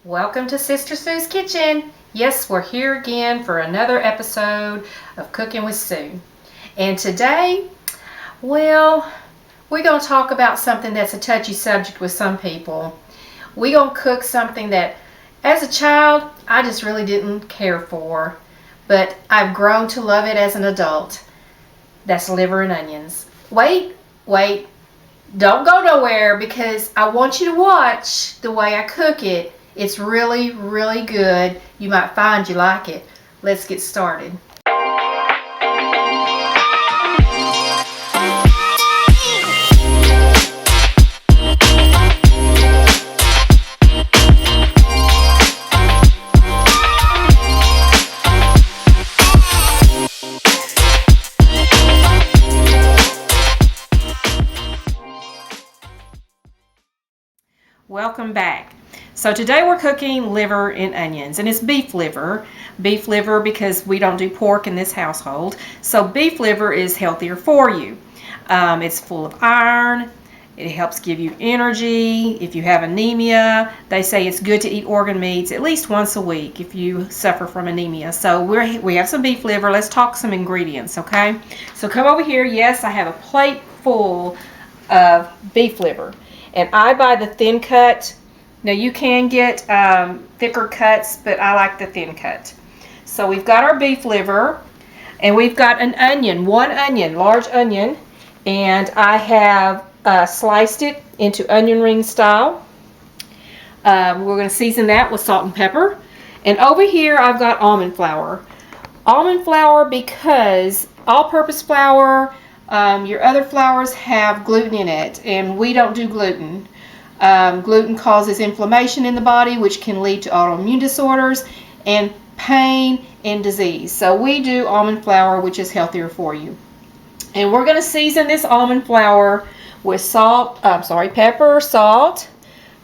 Welcome to Sister Sue's Kitchen. Yes, we're here again for another episode of Cooking with Sue. And today, well, we're going to talk about something that's a touchy subject with some people. We're going to cook something that, as a child, I just really didn't care for, but I've grown to love it as an adult. That's liver and onions. Wait, don't go nowhere because I want you to watch the way I cook it. It's really, really good. You might find you like it. Let's get started. Welcome back. So today we're cooking liver and onions, and it's beef liver because we don't do pork in this household. So beef liver is healthier for you. It's full of iron. It helps give you energy. If you have anemia, they say it's good to eat organ meats at least once a week if you suffer from anemia. So we have some beef liver. Let's talk some ingredients, okay? So come over here. Yes, I have a plate full of beef liver, and I buy the thin cut. Now you can get thicker cuts, but I like the thin cut. So we've got our beef liver, and we've got an onion, one onion, large onion, and I have sliced it into onion ring style. We're going to season that with salt and pepper. And over here I've got almond flour. Almond flour because all-purpose flour, your other flours have gluten in it, and we don't do gluten. Gluten causes inflammation in the body, which can lead to autoimmune disorders and pain and disease. So we do almond flour, which is healthier for you. And we're going to season this almond flour with pepper, salt,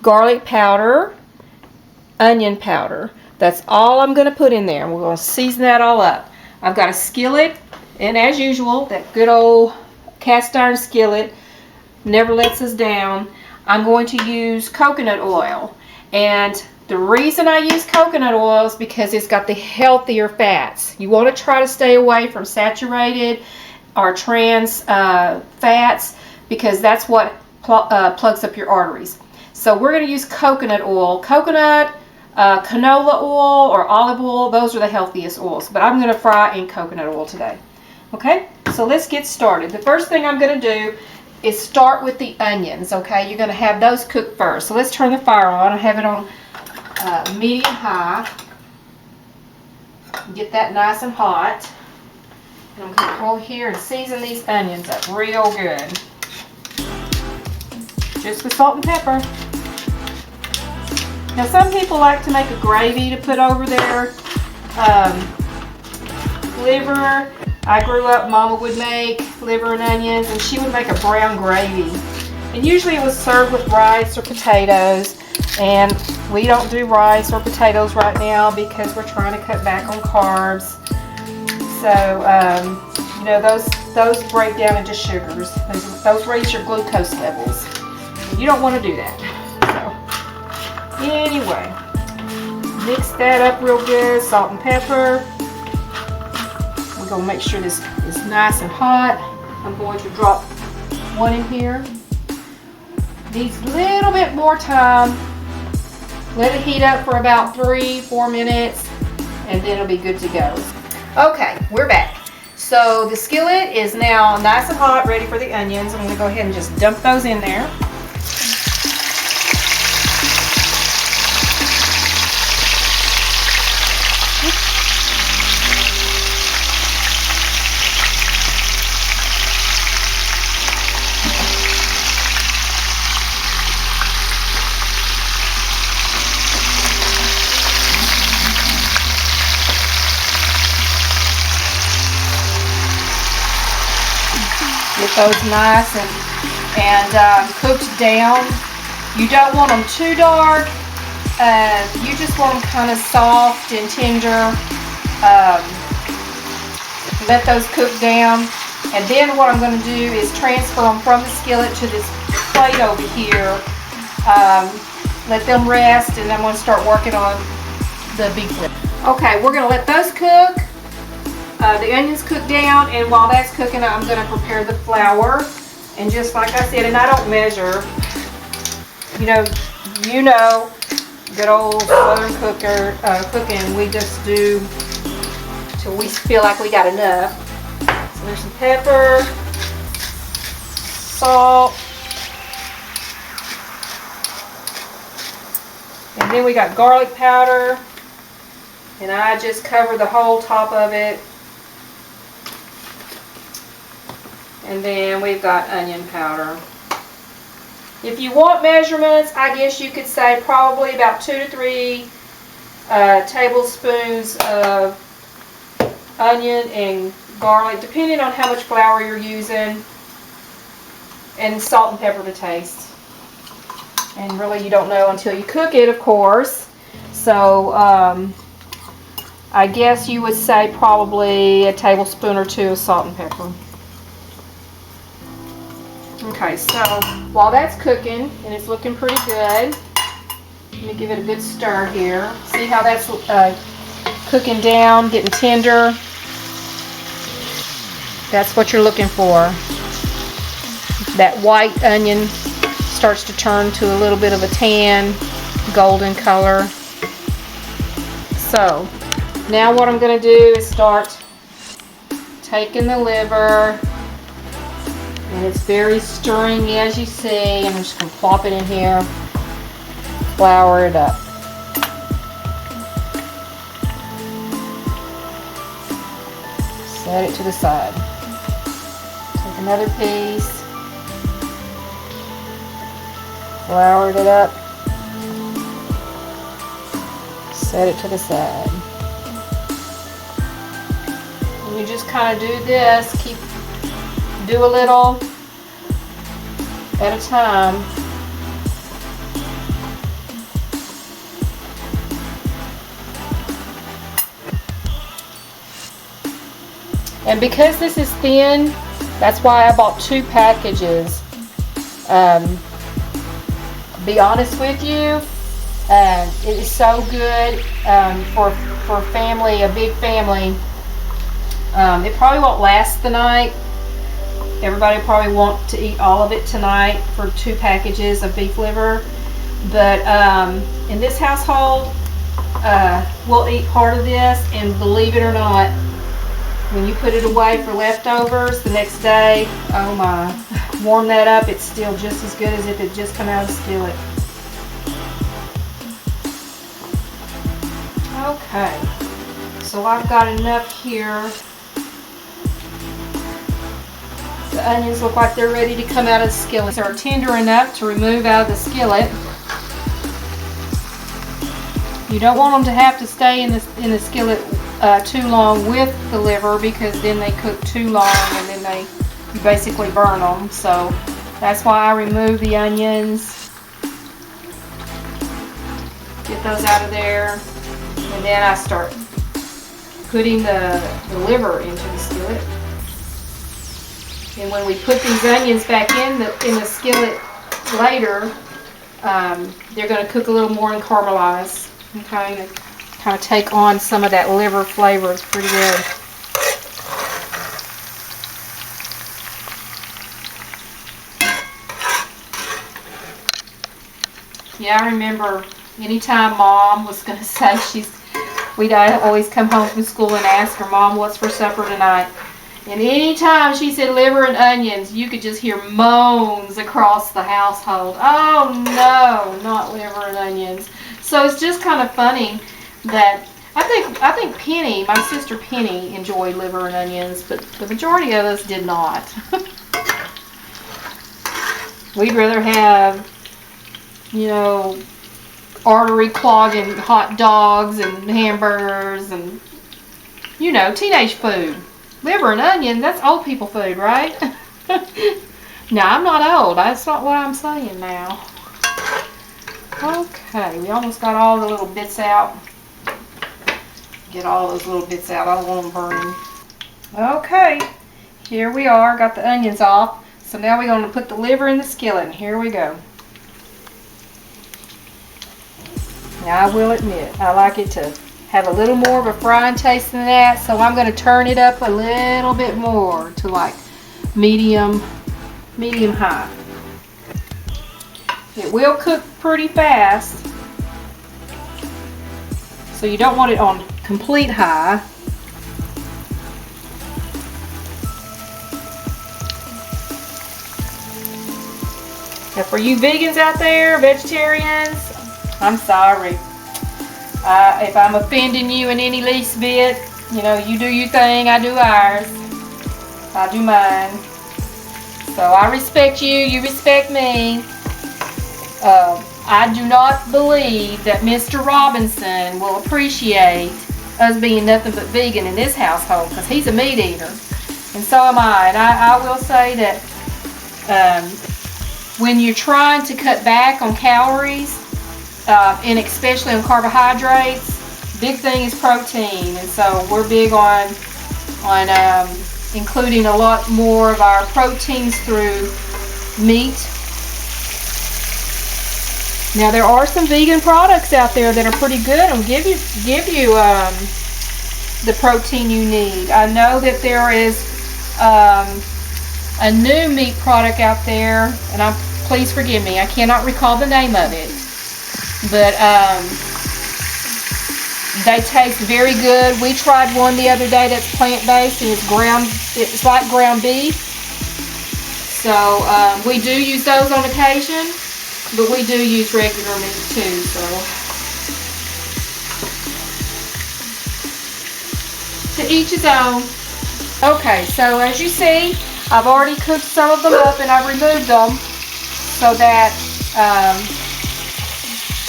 garlic powder, onion powder. That's all I'm going to put in there. We're going to season that all up. I've got a skillet, and as usual, that good old cast iron skillet never lets us down. I'm going to use coconut oil, and the reason I use coconut oil is because it's got the healthier fats. You want to try to stay away from saturated or trans fats because that's what plugs up your arteries. So we're going to use coconut oil. Coconut, canola oil, or olive oil, those are the healthiest oils, but I'm going to fry in coconut oil today. Okay, so let's get started. The first thing I'm going to do is start with the onions, okay? You're going to have those cooked first. So let's turn the fire on. I have it on medium high. Get that nice and hot. And I'm going to go here and season these onions up real good. Just with salt and pepper. Now some people like to make a gravy to put over their liver. I grew up, Mama would make liver and onions, and she would make a brown gravy. And usually it was served with rice or potatoes, and we don't do rice or potatoes right now because we're trying to cut back on carbs. So, you know, those break down into sugars. Those raise your glucose levels. You don't want to do that. So, anyway, mix that up real good, salt and pepper. Going to make sure this is nice and hot. I'm going to drop one in here. Needs a little bit more time. Let it heat up for about 3-4 minutes, and then it'll be good to go. Okay, we're back. So the skillet is now nice and hot, ready for the onions. I'm going to go ahead and just dump those in there. Get those nice and cooked down. You don't want them too dark. You just want them kind of soft and tender. Let those cook down. And then what I'm going to do is transfer them from the skillet to this plate over here. Let them rest, and I'm going to start working on the beef liver. Okay, we're going to let those cook. The onions cook down, and while that's cooking, I'm going to prepare the flour. And just like I said, and I don't measure. You know, good old Southern cooking. We just do till we feel like we got enough. So there's some pepper, salt, and then we got garlic powder, and I just cover the whole top of it. And then we've got onion powder. If you want measurements, I guess you could say probably about 2 to 3 tablespoons of onion and garlic, depending on how much flour you're using, and salt and pepper to taste. And really you don't know until you cook it, of course. So I guess you would say probably a tablespoon or 2 of salt and pepper. Okay, so while that's cooking, and it's looking pretty good, let me give it a good stir here. See how that's cooking down, getting tender? That's what you're looking for. That white onion starts to turn to a little bit of a tan, golden color. So, now what I'm going to do is start taking the liver. And it's very stringy, as you see. I'm just going to plop it in here, flour it up. Set it to the side. Take another piece, flour it up, set it to the side. And you just kind of do this, do a little at a time. And because this is thin, that's why I bought 2 packages. Be honest with you, it is so good for family, a big family. It probably won't last the night. Everybody probably want to eat all of it tonight for 2 packages of beef liver. But in this household, we'll eat part of this, and believe it or not, when you put it away for leftovers the next day, oh my, warm that up, it's still just as good as if it just come out of the skillet. Okay, so I've got enough here. The onions look like they're ready to come out of the skillet. They're tender enough to remove out of the skillet. You don't want them to have to stay in the skillet too long with the liver, because then they cook too long and then you basically burn them. So that's why I remove the onions. Get those out of there. And then I start putting the liver into the skillet. And when we put these onions back in the skillet later, they're going to cook a little more and caramelize. Okay, kind of take on some of that liver flavor. It's pretty good. Yeah, I remember anytime Mom was going to say we'd always come home from school and ask her, Mom, what's for supper tonight? And anytime she said liver and onions, you could just hear moans across the household. Oh no, not liver and onions. So it's just kind of funny that I think Penny, my sister Penny, enjoyed liver and onions, but the majority of us did not. We'd rather have, artery clogging hot dogs and hamburgers and, teenage food. Liver and onion, that's old people food, right? No, I'm not old. That's not what I'm saying now. Okay, we almost got all the little bits out. Get all those little bits out. I don't want them burning. Okay, here we are, got the onions off. So now we're going to put the liver in the skillet, and here we go. Now I will admit, I like it to have a little more of a frying taste than that, so I'm going to turn it up a little bit more to like medium high. It will cook pretty fast, so you don't want it on complete high. Now for you vegans out there, vegetarians, I'm sorry. If I'm offending you in any least bit, you know, you do your thing, I do ours. I do mine. So I respect you, you respect me. I do not believe that Mr. Robinson will appreciate us being nothing but vegan in this household, because he's a meat eater. And so am I. And I will say that when you're trying to cut back on calories, and especially on carbohydrates, big thing is protein. And so we're big on including a lot more of our proteins through meat. Now there are some vegan products out there that are pretty good and give you the protein you need. I know that there is a new meat product out there, and please forgive me, I cannot recall the name of it, but they taste very good. We tried one the other day that's plant-based, and it's like ground beef. So we do use those on occasion, but we do use regular meat too. So to each his own. Okay, so as you see, I've already cooked some of them up and I've removed them so that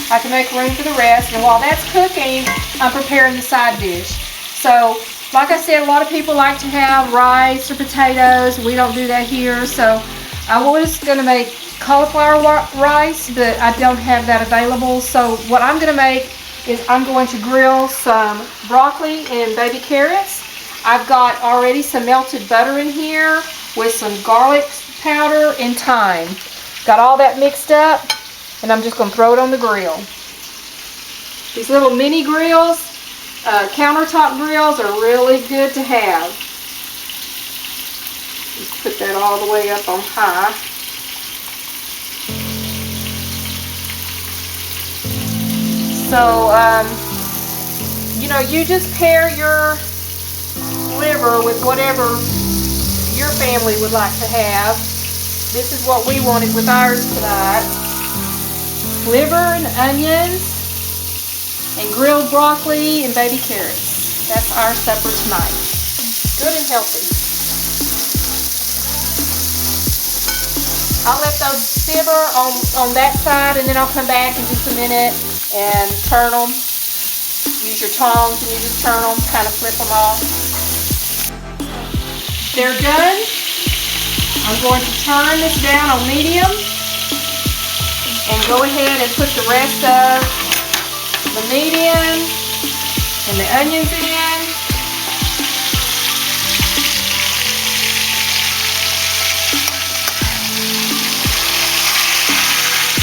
I can make room for the rest. And while that's cooking, I'm preparing the side dish. So, like I said, a lot of people like to have rice or potatoes. We don't do that here. So, I was going to make cauliflower rice, but I don't have that available. So, what I'm going to make is I'm going to grill some broccoli and baby carrots. I've got already some melted butter in here with some garlic powder and thyme. Got all that mixed up, and I'm just going to throw it on the grill. These little mini grills, countertop grills, are really good to have. Just put that all the way up on high. So, you know, you just pair your liver with whatever your family would like to have. This is what we wanted with ours tonight. Liver and onions and grilled broccoli and baby carrots. That's our supper tonight. Good and healthy. I'll let those simmer on that side, and then I'll come back in just a minute and turn them. Use your tongs and you just turn them, kind of flip them off. They're done. I'm going to turn this down on medium and go ahead and put the rest of the meat in and the onions in.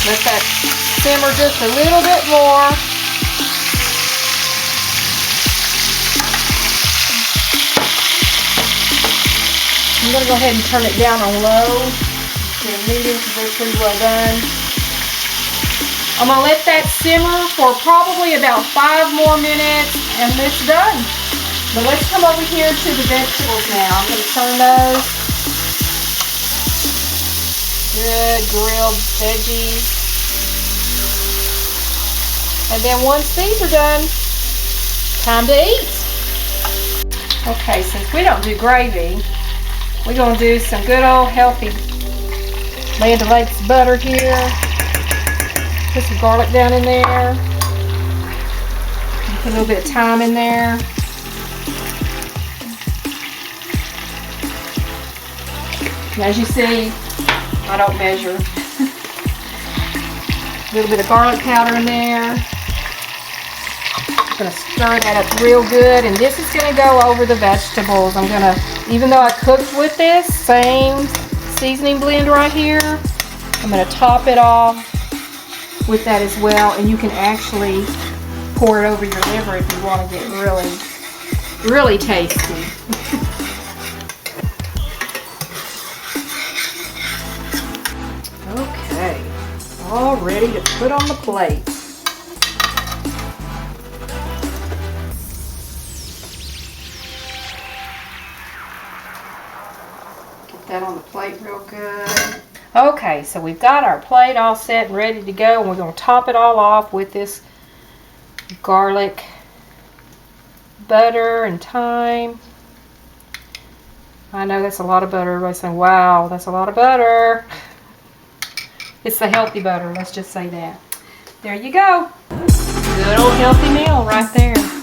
Let that simmer just a little bit more. I'm going to go ahead and turn it down on low to medium because they're pretty well done. I'm going to let that simmer for probably about 5 more minutes and it's done. But let's come over here to the vegetables now. I'm going to turn those. Good grilled veggies. And then once these are done, time to eat. Okay, since we don't do gravy, we're going to do some good old healthy Land O'Lakes butter here. Put some garlic down in there. Put a little bit of thyme in there. And as you see, I don't measure. A little bit of garlic powder in there. Gonna stir that up real good, and this is gonna go over the vegetables. I'm gonna, even though I cooked with this same seasoning blend right here, I'm gonna top it off with that as well, and you can actually pour it over your liver if you want to get really, really tasty. Okay, all ready to put on the plate. Get that on the plate real good. Okay, so we've got our plate all set and ready to go, and we're going to top it all off with this garlic butter and thyme. I know that's a lot of butter. Everybody's saying, wow, that's a lot of butter. It's the healthy butter, let's just say that. There you go. Good old healthy meal right there.